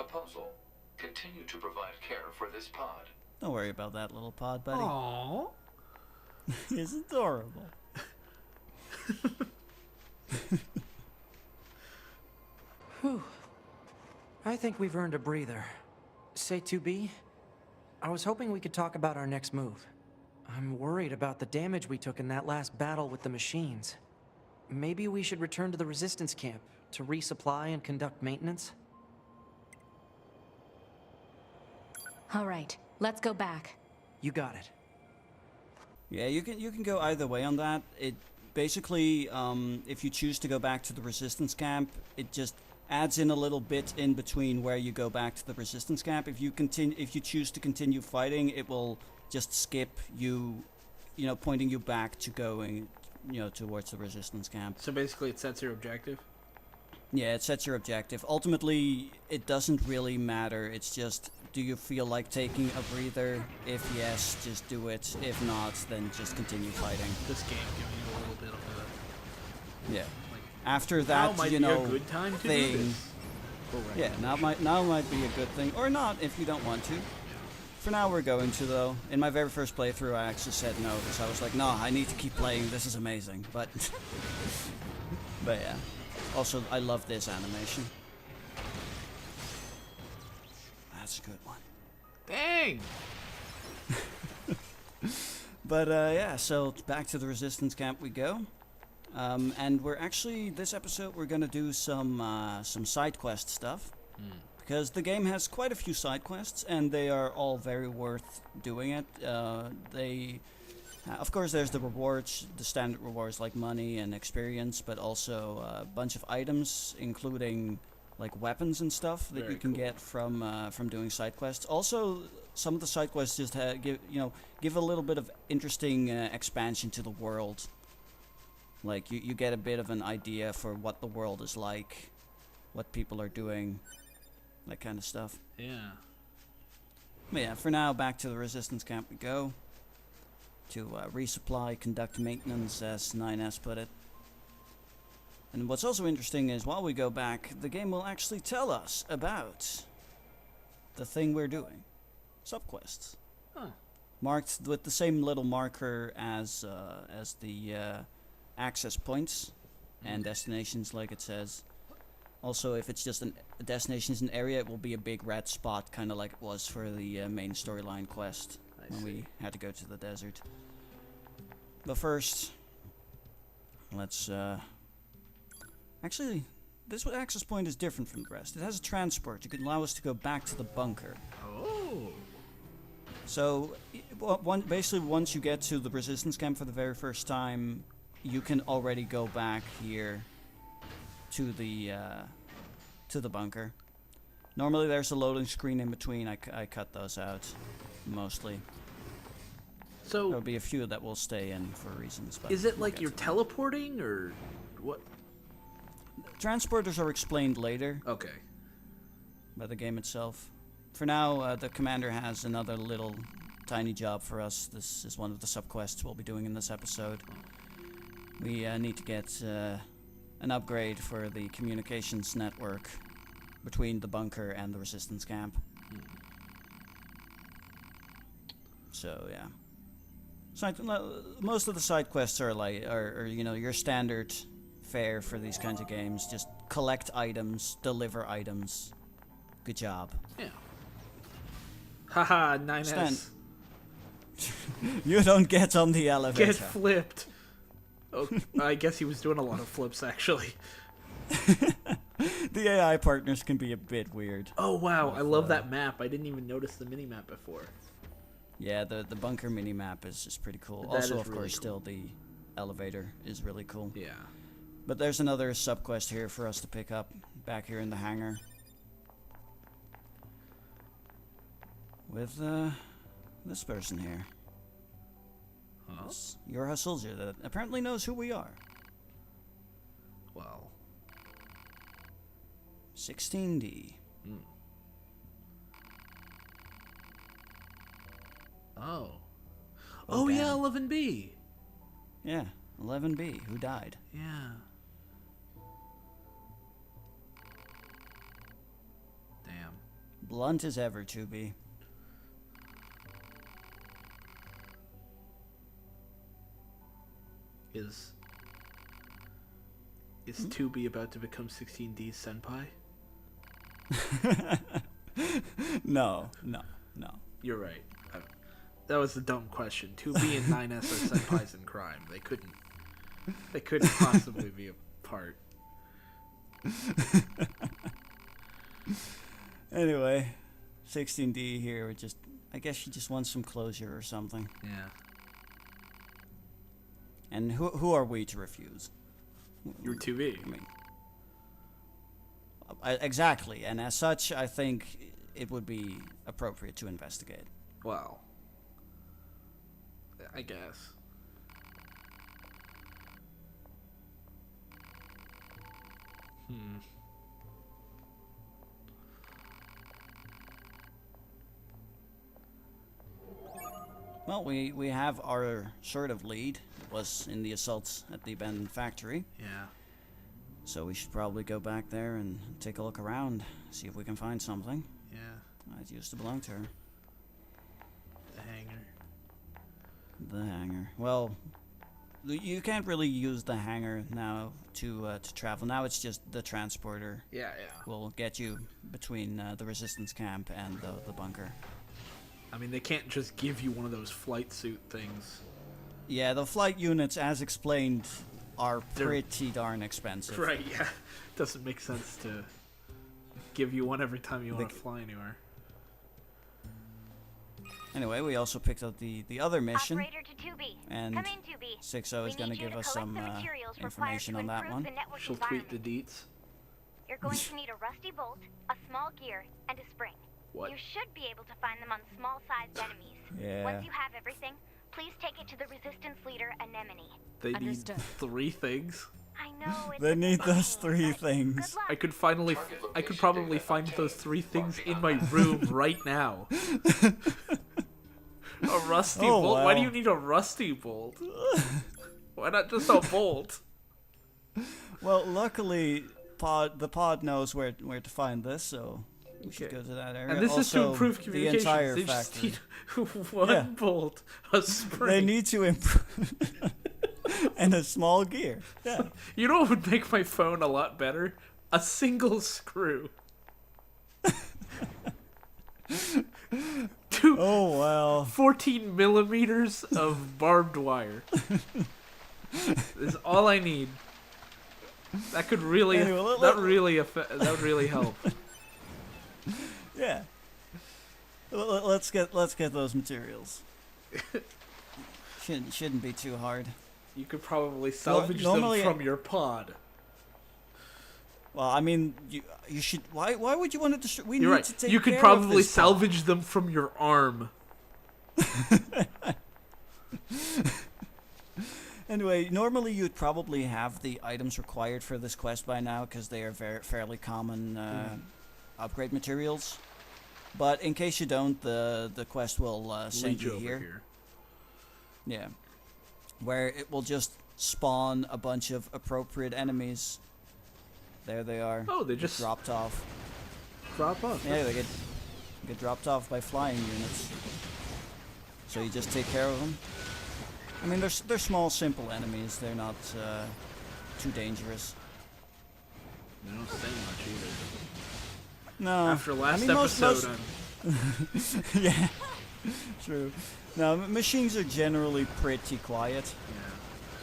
Proposal. Continue to provide care for this pod. Don't worry about that little pod, buddy. Aww. He's adorable. Whew. I think we've earned a breather. Say 2B? I was hoping we could talk about our next move. I'm worried about the damage we took in that last battle with the machines. Maybe we should return to the resistance camp to resupply and conduct maintenance? All right, let's go back. You got it. Yeah, you can go either way on that. It basically, if you choose to go back to the resistance camp, it just adds in a little bit in between where you go back to the resistance camp. If you choose to continue fighting, it will just skip you, pointing you back to going, towards the resistance camp. So basically, it sets your objective. Yeah, it sets your objective. Ultimately, it doesn't really matter. It's just, do you feel like taking a breather? If yes, just do it. If not, then just continue fighting. This game giving you a little bit of a... Yeah. After that, might be a good time to thing. do this. Oh, right. Yeah, now might be a good thing, or not if you don't want to. For now, we're going to though. In my very first playthrough, I actually said no because I was like, no, I need to keep playing. This is amazing, but yeah. Also, I love this animation. That's a good one. Dang! But yeah, so back to the resistance camp we go. And we're actually, this episode, we're gonna do some side quest stuff. Because the game has quite a few side quests, and they are all very worth doing it. Of course, there's the rewards, the standard rewards like money and experience, but also a bunch of items, including like weapons and stuff that you can get from doing side quests. Also, some of the side quests just give a little bit of interesting expansion to the world. Like you get a bit of an idea for what the world is like, what people are doing, that kind of stuff. Yeah. But yeah, for now, back to the resistance camp we go. To resupply, conduct maintenance, as 9S put it. And what's also interesting is while we go back, the game will actually tell us about the thing we're doing. Subquests. Huh. Marked with the same little marker as the access points and destinations, like it says. Also, if it's just a destination is an area, it will be a big red spot, kind of like it was for the main storyline quest when we had to go to the desert. But first, let's actually, this access point is different from the rest. It has a transport. It can allow us to go back to the bunker. Oh. So, basically, once you get to the resistance camp for the very first time, you can already go back here to the bunker. Normally, there's a loading screen in between. I cut those out mostly. So there'll be a few that will stay in for reasons. But is it like you're teleporting or what? Transporters are explained later. Okay. By the game itself. For now, the commander has another little tiny job for us. This is one of the subquests we'll be doing in this episode. We need to get an upgrade for the communications network between the bunker and the resistance camp. So yeah. Most of the side quests are like, your standard fare for these kinds of games. Just collect items, deliver items. Good job. Yeah. Haha, 9S. You don't get on the elevator. Get flipped. Oh, I guess he was doing a lot of flips, actually. The AI partners can be a bit weird. Oh, wow. I love that map. I didn't even notice the mini-map before. Yeah, the bunker mini-map is just pretty cool. That Also, is of really course, cool. still the elevator is really cool. Yeah. But there's another sub-quest here for us to pick up back here in the hangar. With, this person here. Huh? You're a soldier that apparently knows who we are. Well. 16D. Oh. Oh, Oh, yeah, damn. 11B. Yeah, 11B, who died. Yeah. Damn. Blunt as ever, 2B. Is 2B about to become 16D's senpai? No. You're right. That was a dumb question. 2B and 9S are senpais in crime. They couldn't possibly be apart. Anyway, 16D here. I guess she just wants some closure or something. Yeah. And who are we to refuse? You're 2B. I mean, exactly. And as such, I think it would be appropriate to investigate. Well, I guess. Well, we have our sort of lead. It was in the assaults at the abandoned factory. Yeah. So we should probably go back there and take a look around, see if we can find something. Yeah. It used to belong to her. The hangar. The hangar. Well, you can't really use the hangar now to travel. Now it's just the transporter. Yeah. Will get you between the resistance camp and the bunker. I mean, they can't just give you one of those flight suit things. Yeah, the flight units, as explained, are pretty darn expensive. Right, yeah. Doesn't make sense to give you one every time you want to fly anywhere. Anyway, we also picked up the other mission. Operator to 2B. And Come in, 2B. 6-0 is going to give us some information on that one. She'll tweet the deets. You're going to need a rusty bolt, a small gear, and a spring. What? You should be able to find them on small-sized enemies. Yeah. Once you have everything, please take it to the resistance leader, Anemone. They Understood. need 3 things. I know it's They a need pain, those 3 but things. good luck. I could probably find those 3 things in my room right now. A rusty Oh, bolt? Why do wow. you need a rusty bolt? Why not just a bolt? Well, luckily, the pod knows where to find this, so we should go to that area. And this is to Also, improve the communications. entire They just factory. need one bolt, a spring. They need to improve and a small gear. Yeah. You know what would make my phone a lot better? A single screw. Oh wow. 14 millimeters of barbed wire. Is all I need. That could really, Anyway, that would really help. Yeah. Let's get those materials. Shouldn't be too hard. You could probably salvage them normally- from your pod. Well, I mean, you should. Why would you want to destroy? We You're need right. to take You could care of probably this pod. salvage them from your arm. Anyway, normally you'd probably have the items required for this quest by now, because they are fairly common upgrade materials. But in case you don't, the quest will send Lead you over here. Yeah. Where it will just spawn a bunch of appropriate enemies. There they are. Oh, they just dropped off. drop off. Yeah, they get dropped off by flying units. So you just take care of them. I mean, they're small, simple enemies. They're not too dangerous. They don't say much either. No. After last I mean, episode, yeah, true. No, machines are generally pretty quiet. yeah.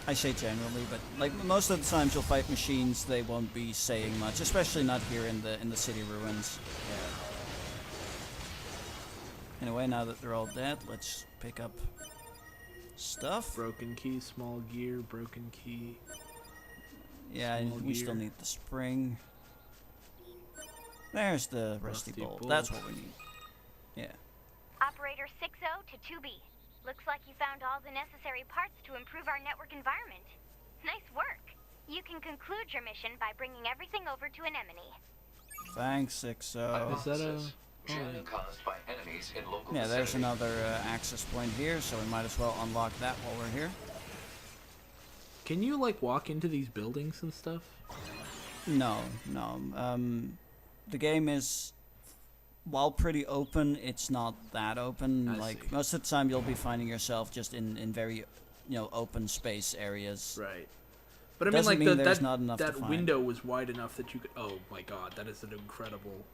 I say generally, but like most of the times you'll fight machines, they won't be saying much, especially not here in the city ruins. Anyway, now that they're all dead, let's pick up stuff. Broken key, small gear, broken key. Yeah, small we still gear. need the spring. There's the rusty bolt. That's what we need. Yeah. Operator 6-0 to 2B. Looks like you found all the necessary parts to improve our network environment. Nice work. You can conclude your mission by bringing everything over to Anemone. Thanks, 6-0. Is that a... Jamming caused by enemies in local Yeah, there's vicinity. another access point here, so we might as well unlock that while we're here. Can you, like, walk into these buildings and stuff? No. The game is while pretty open, it's not that open. I Like see. most of the time, you'll be finding yourself just in very, open space areas. Right. But I mean, Doesn't like mean there's not enough to that find. window was wide enough that you could. Oh my god, that is an incredible.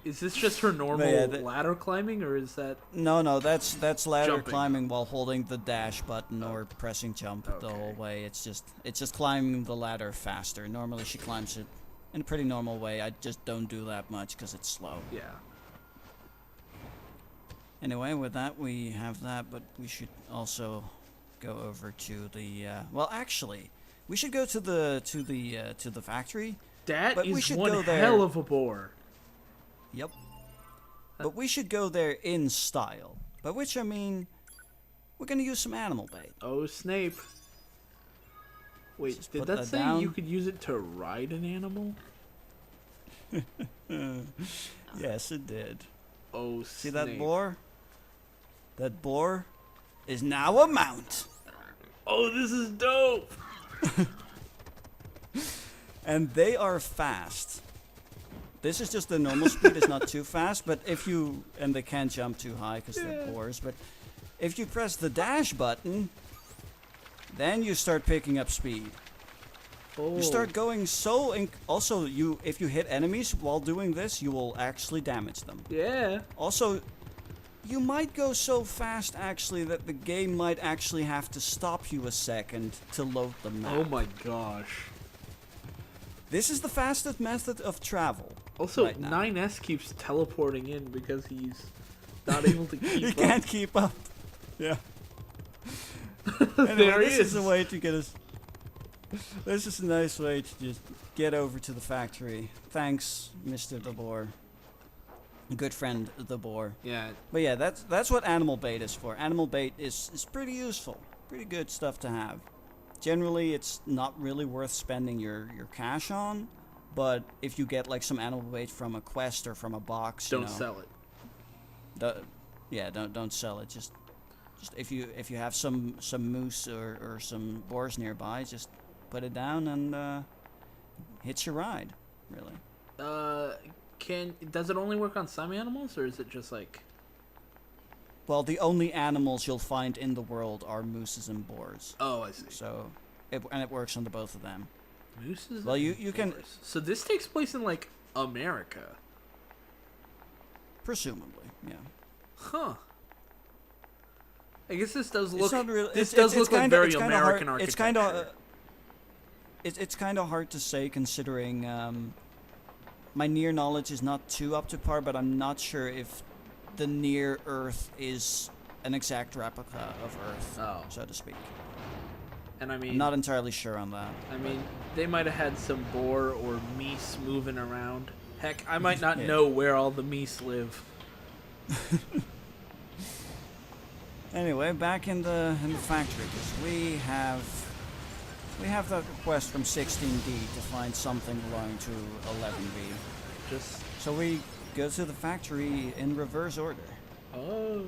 Is this just her normal yeah, ladder climbing, or is that? No, that's ladder Jumping. climbing while holding the dash button or pressing jump the Okay. whole way. It's just climbing the ladder faster. Normally she climbs it in a pretty normal way. I just don't do that much because it's slow. Yeah. Anyway, with that we have that, but we should also go over to the. Well, actually, we should go to the factory. That But we is should one go there. hell of a bore. Yep. But we should go there in style. By which I mean, we're gonna use some animal bait. Oh, Snape. Wait, Just did put that that say down. you could use it to ride an animal? Yes, it did. Oh, See Snape. that boar? That boar is now a mount. Oh, this is dope. And they are fast. This is just the normal speed, it's not too fast, but if you, and they can't jump too high because they're boars, but if you press the dash button, then you start picking up speed. Oh. You start going so, also if you hit enemies while doing this, you will actually damage them. Yeah. Also, you might go so fast actually that the game might actually have to stop you a second to load the map. Oh my gosh. This is the fastest method of travel. Also, right now. 9S keeps teleporting in because he's not able to keep He up. can't keep up. Yeah. There Anyway, he this is a is. way to get us. This is a nice way to just get over to the factory. Thanks, Mr. the Boar. Good friend, the Boar. Yeah. But yeah, that's what animal bait is for. Animal bait is pretty useful. Pretty good stuff to have. Generally, it's not really worth spending your cash on, but if you get like some animal bait from a quest or from a box, Don't sell it. Don't sell it. Just if you have some moose or some boars nearby, just put it down and hitch your ride. Really. Does it only work on some animals, or is it just like? Well, the only animals you'll find in the world are mooses and boars. Oh, I see. So, and it works under both of them. Mooses. Well, you and can boars. So this takes place in like America. presumably, yeah. Huh. I guess this does look. It's not really, this it's, does it's look like kinda, very it's kinda American hard, architecture. It's kind of hard to say considering my NieR knowledge is not too up to par, but I'm not sure if the NieR Earth is an exact replica of Earth, Oh. so to speak. And I mean, I'm not entirely sure on that. I mean, they might have had some boar or meese moving around. Heck, I might not Yeah. know where all the meese live. Anyway, back in the factory, 'cause we have that request from 16D to find something belonging to 11B. Just So we go to the factory in reverse order. oh,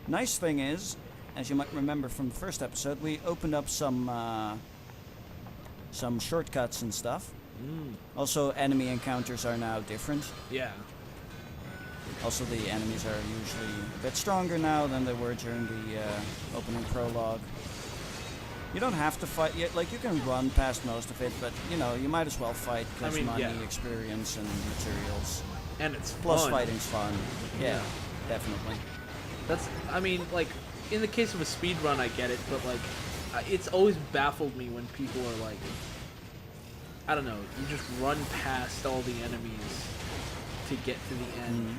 Nice thing is, as you might remember from the first episode, we opened up some shortcuts and stuff. Also, enemy encounters are now different. yeah. Also, the enemies are usually a bit stronger now than they were during the opening prologue. You don't have to fight yet. Like, you can run past most of it, but, you might as well fight because I mean, money, yeah. experience, and materials. And it's Plus, fun. fighting's fun. Yeah, Yeah. definitely. That's, I mean, like, in the case of a speed run, I get it, but like, it's always baffled me when people are like, I don't know, you just run past all the enemies to get to the end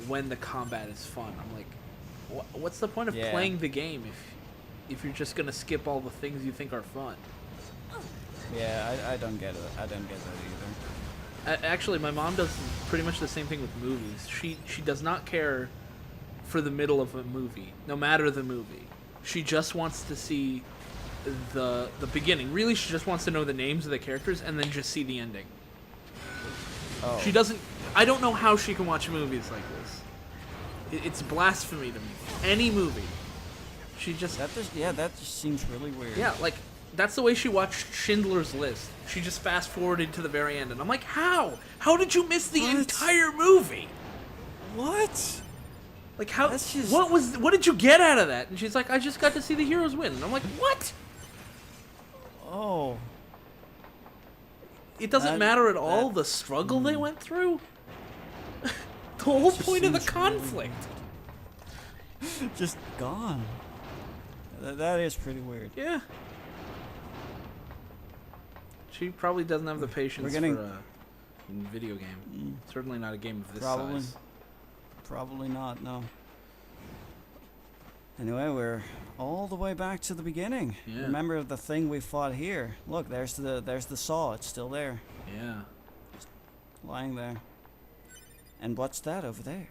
when the combat is fun. I'm like, what's the point of Yeah. playing the game if you're just gonna skip all the things you think are fun? Yeah, I don't get it. I don't get that either. Actually, my mom does pretty much the same thing with movies. She does not care for the middle of a movie, no matter the movie. She just wants to see the beginning. Really, she just wants to know the names of the characters and then just see the ending. Oh. She doesn't. I don't know how she can watch movies like this. It's blasphemy to me. Any movie. She just. That just seems really weird. Yeah, like That's the way she watched Schindler's List. She just fast forwarded to the very end, and I'm like, how? How did you miss the entire movie? What? Like how? That's just- What did you get out of that? And she's like, I just got to see the heroes win. And I'm like, what? Oh. It doesn't matter at all the struggle they went through. The whole point of the seems conflict. Just gone. That is pretty weird. Yeah. She probably doesn't have the patience getting- for a video game. Certainly not a game of this Probably. size. Probably not, no. Anyway, we're all the way back to the beginning. Yeah. Remember the thing we fought here? Look, there's the saw. It's still there, Yeah. lying there. And what's that over there?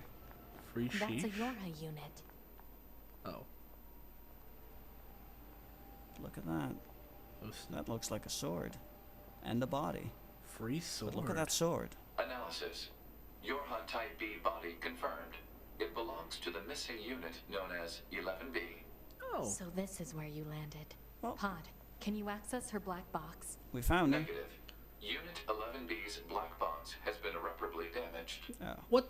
Free That's a sheep. Yorha unit. Oh. Look at that. That looks like a sword. And a body. Free sword. But look at that sword. Analysis. Yorha Type B body confirmed. It belongs to the missing unit known as 11B. Oh. So this is where you landed. Well- Pod, can you access her black box? We found her. Negative. Unit 11B's black box has been irreparably damaged. Oh. What?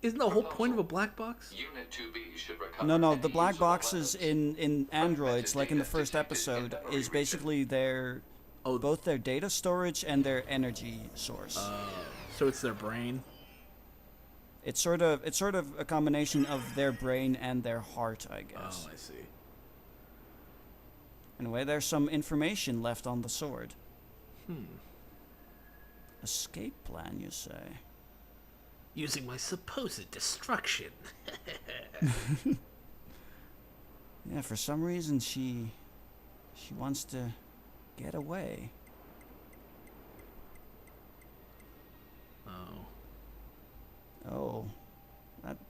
Isn't the whole point of a black box? Unit 2B should recover. No, any the black usable boxes weapons. in androids, like in the Metadata first detected episode, in memory is basically their Oh. both their data storage and their energy source. So it's their brain. It's sort of a combination of their brain and their heart, I guess. Oh, I see. Anyway, there's some information left on the sword. Escape plan, you say? Using my supposed destruction. Yeah, for some reason she wants to get away. Oh. Oh,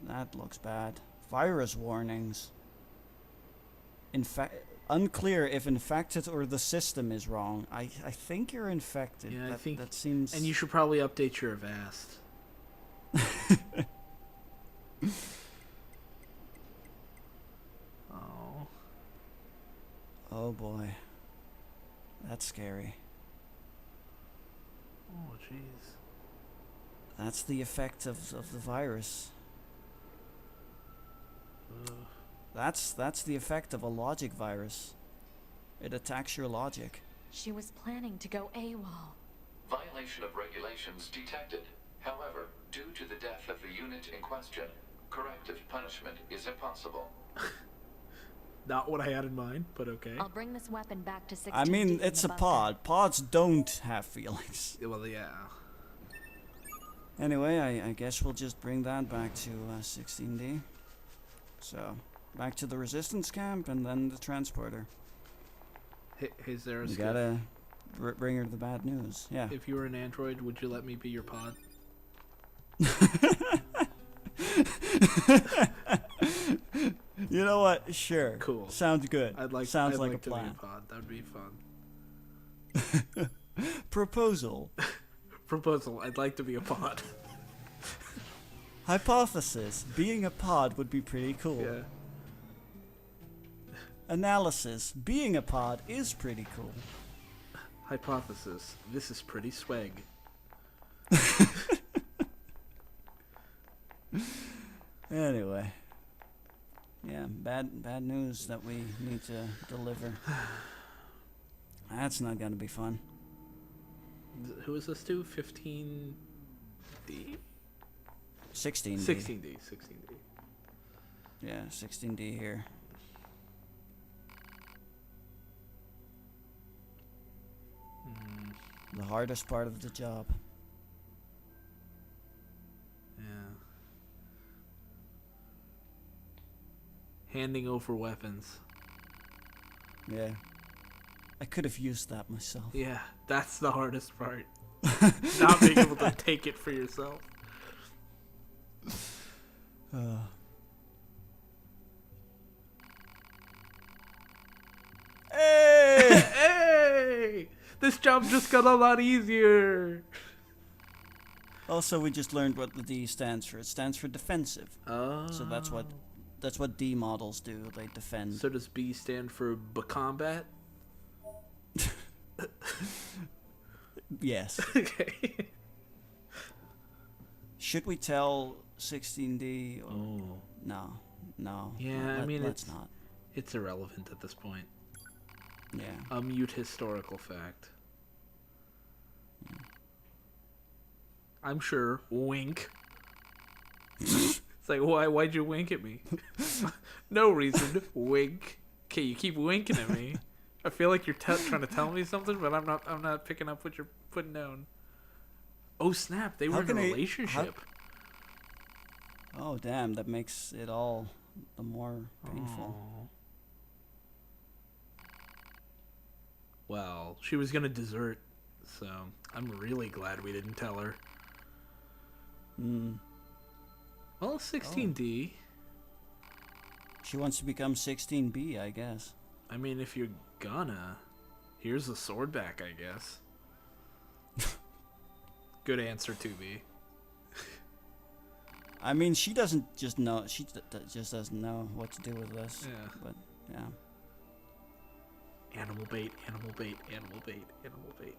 that looks bad. Virus warnings. Unclear if infected or the system is wrong. I think you're infected. Yeah, I think that seems. And you should probably update your Avast. Oh. Oh boy, that's scary. Oh, jeez. That's the effect of the virus. That's the effect of a logic virus. It attacks your logic. She was planning to go AWOL. Violation of regulations detected. However, due to the death of the unit in question, corrective punishment is impossible. Not what I had in mind, but okay. I'll bring this weapon back to 16D I mean, in it's the a bunker. pod. Pods don't have feelings. Well, yeah. Anyway, I guess we'll just bring that back to 16D. So, back to the resistance camp and then the transporter. Hey, Zara, You gotta bring her the bad news. Yeah. if you were an android, would you let me be your pod? You know what? Sure. Cool. Sounds good. Sounds like a to be plan. your pod. That would be fun. Proposal. Proposal. I'd like to be a pod. Hypothesis. Being a pod would be pretty cool. Yeah. Analysis. Being a pod is pretty cool. Hypothesis. This is pretty swag. Anyway. Yeah, bad news that we need to deliver. That's not gonna be fun. Who is this to? 15D? 16D. 16D. 16D. Yeah, 16D here. The hardest part of the job. Yeah. Handing over weapons. Yeah. I could have used that myself. Yeah, that's the hardest part. Not being able to take it for yourself. Hey! Hey! This job just got a lot easier. Also, we just learned what the D stands for. It stands for defensive. Oh. So that's what D models do. They defend. So does B stand for combat? Yes. Okay. Should we tell 16D? Or... Oh. No. No. Yeah, I mean, let's not. It's irrelevant at this point. Yeah. A mute historical fact. I'm sure. Wink. It's like, why'd you wink at me? No reason. Wink. Okay, you keep winking at me. I feel like you're trying to tell me something, but I'm not picking up what you're putting down. Oh snap! They were in a relationship. Oh damn! That makes it all the more painful. Oh. Well, she was gonna desert, so I'm really glad we didn't tell her. Hmm. Well, 16D. She wants to become 16B, I guess. I mean, if you're gonna, here's the sword back, I guess. Good answer, 2B. I mean, she doesn't just know. She just doesn't know what to do with this. Yeah. But yeah. Animal bait, animal bait, animal bait, animal bait.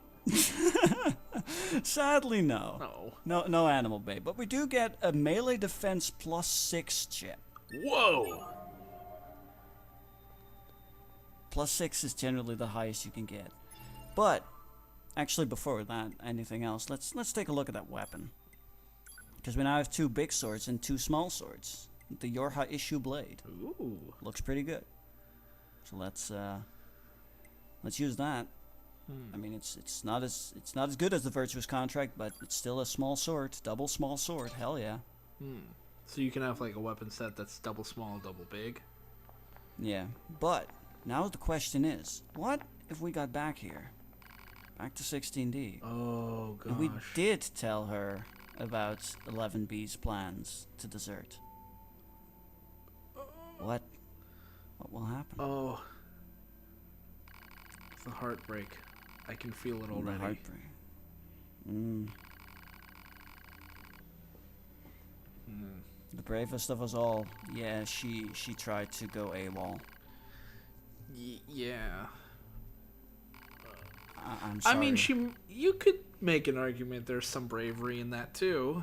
Sadly, no. No animal bait. But we do get a melee defense +6 chip. Whoa! +6 is generally the highest you can get. But actually, before that, anything else? Let's take a look at that weapon. Because we now have 2 big swords and 2 small swords. The Yorha issue blade. Ooh. Looks pretty good. So let's use that. I mean, it's not as good as the Virtuous Contract, but it's still a small sword, double small sword. Hell yeah. So you can have like a weapon set that's double small, double big. Yeah, but now the question is, what if we got back here, back to 16D? Oh gosh. And we did tell her about 11B's plans to desert. What will happen? Oh. It's the heartbreak. I can feel it already. The heartbreak. The bravest of us all. Yeah, she tried to go AWOL. Yeah. I'm sorry. I mean, you could make an argument there's some bravery in that too.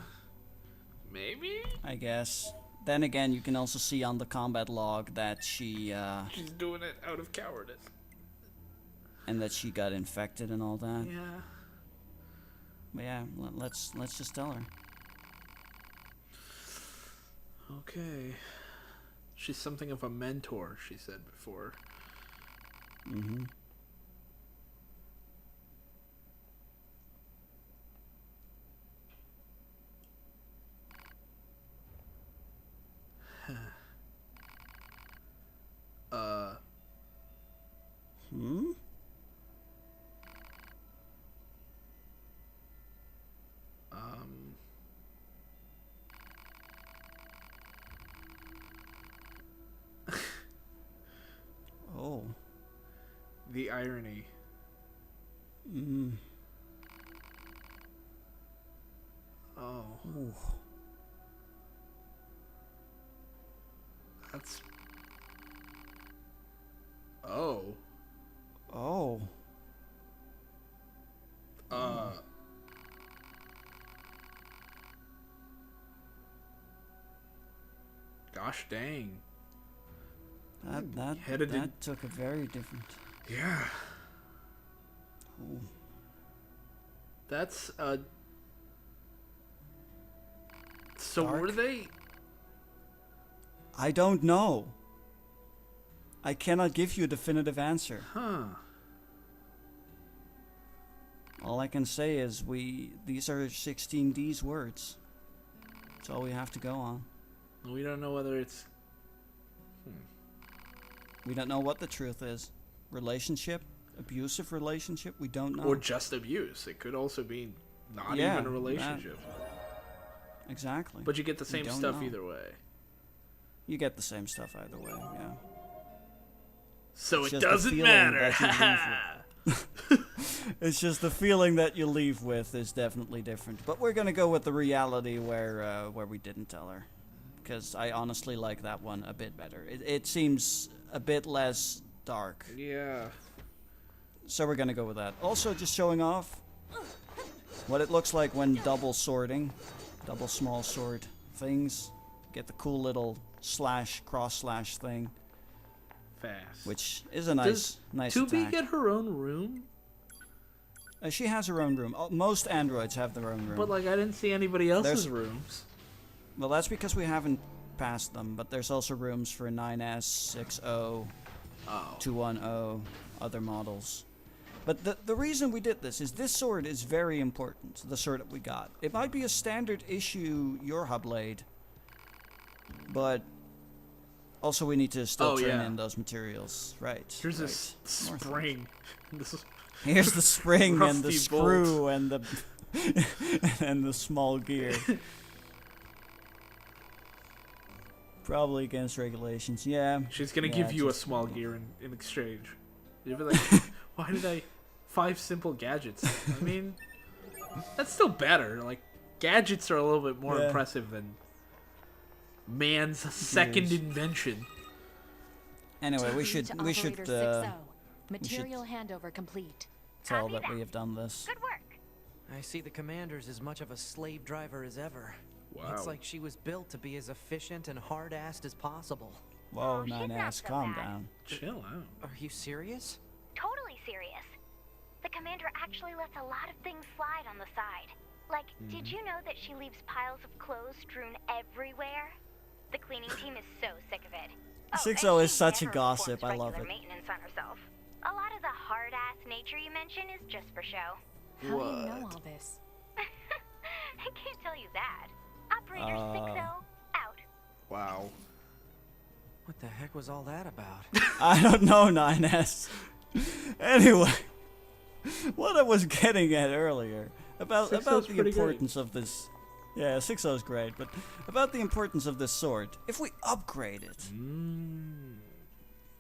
Maybe? I guess. Then again, you can also see on the combat log that she's doing it out of cowardice. And that she got infected and all that. Yeah. But yeah, let's just tell her. Okay. She's something of a mentor, she said before. Mm-hmm. Hmm? Oh. The irony. Oh. Ooh. That's... Oh. Oh. Gosh dang. That took a very different... Yeah. Oh. That's, So Dark? were they... I don't know. I cannot give you a definitive answer. Huh. All I can say is these are 16D's words. That's all we have to go on. We don't know whether it's... We don't know what the truth is. Relationship? Abusive relationship? We don't know. Or just abuse. It could also be not Yeah, even a relationship. Exactly. But you get the We same don't stuff know. either way. You get the same stuff either way, yeah. So It's it just the doesn't feeling matter. that you leave It's just the feeling that you leave with is definitely different. But we're gonna go with the reality where we didn't tell her. Because I honestly like that one a bit better. It seems a bit less dark. Yeah. So we're gonna go with that. Also, just showing off what it looks like when double sorting. Double small sword things. Get the cool little slash, cross slash thing. Fast. Which is a nice Does attack. 2B get her own room? She has her own room. Most androids have their own room. But like I didn't see anybody else's rooms. Well, that's because we haven't passed them, but there's also rooms for 9S, 6.0, 210, other models. But the reason we did this is this sword is very important, the sword that we got. It might be a standard issue Yorha blade, but also we need to still turn in those materials. Right. Here's this spring. Here's the spring and the Rusty screw bolt. and the and the small gear. Probably against regulations. Yeah. She's gonna give you a small gear in exchange. You'll be like, why did I 5 simple gadgets? I mean, that's still better. Like, gadgets are a little bit more impressive than man's second invention. Anyway, we should Material handover complete. tell that we have done this. Good work. I see the commander's as much of a slave driver as ever. Wow. Looks like she was built to be as efficient and hard-assed as possible. Whoa, she's not 9S, so calm bad. down. Chill out. Are you serious? Totally serious. The commander actually lets a lot of things slide on the side. Like, did you know that she leaves piles of clothes strewn everywhere? The cleaning team is so sick of it. 6.0 is such a never gossip, I performs love regular it. maintenance on herself. A lot of the hard-ass nature you mention is just for show. How do you know all this? I can't tell you that. Operator 6-0, out. Wow. What the heck was all that about? I don't know, 9S. Anyway, what I was getting at earlier about the 6.0's pretty importance of this. Yeah, 6.0 is great, but about the importance of this sword. If we upgrade it,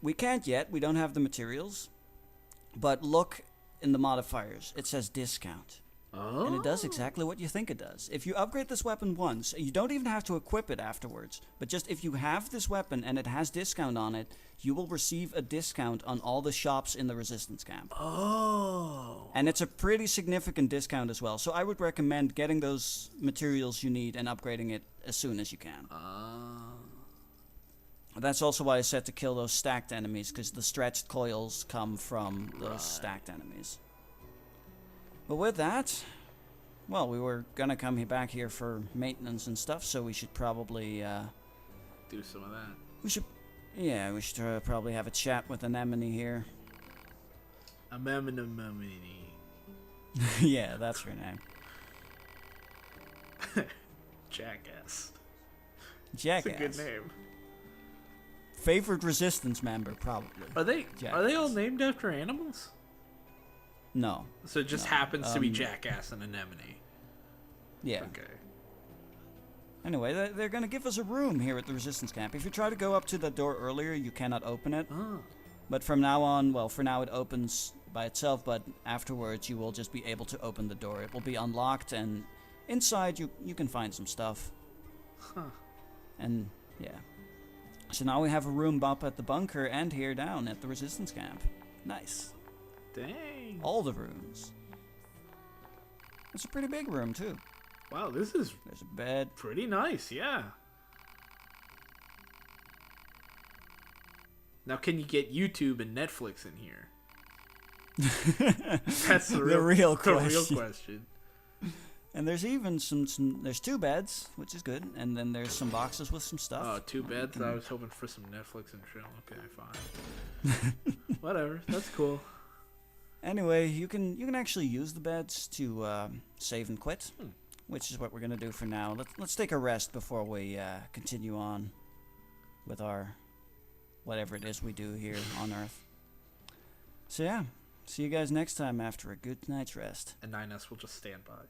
we can't yet. We don't have the materials. But look in the modifiers. It says discount. Oh. And it does exactly what you think it does. If you upgrade this weapon once, you don't even have to equip it afterwards. But just if you have this weapon and it has discount on it, you will receive a discount on all the shops in the resistance camp. Oh. And it's a pretty significant discount as well. So I would recommend getting those materials you need and upgrading it as soon as you can. That's also why I said to kill those stacked enemies, because the stretched coils come from those stacked enemies. But with that, well, we were gonna come back here for maintenance and stuff, so we should probably Do some of that. we should probably have a chat with Anemone here. Anemone. Yeah, that's her name. Jackass. Jackass. That's a good name. Favorite resistance member, probably. Are they all named after animals? No. So it just No. happens to be Jackass and Anemone. Yeah. Okay. Anyway, they're gonna give us a room here at the resistance camp. If you try to go up to the door earlier, you cannot open it. Oh. But from now on, well, for now it opens by itself, but afterwards you will just be able to open the door. It will be unlocked, and inside you can find some stuff. Huh. And, yeah. So now we have a room up at the bunker and here down at the resistance camp. Nice. Dang. All the rooms. It's a pretty big room, too. Wow, this is There's a bed. pretty nice, yeah. Now, can you get YouTube and Netflix in here? That's the real question. And there's even there's 2 beds, which is good, and then there's some boxes with some stuff. Oh, 2 beds? I was hoping for some Netflix and chill. Okay, fine. Whatever, that's cool. Anyway, you can actually use the beds to save and quit, which is what we're gonna do for now. Let's take a rest before we continue on with our whatever it is we do here on Earth. So yeah, see you guys next time after a good night's rest. And 9S will just stand by.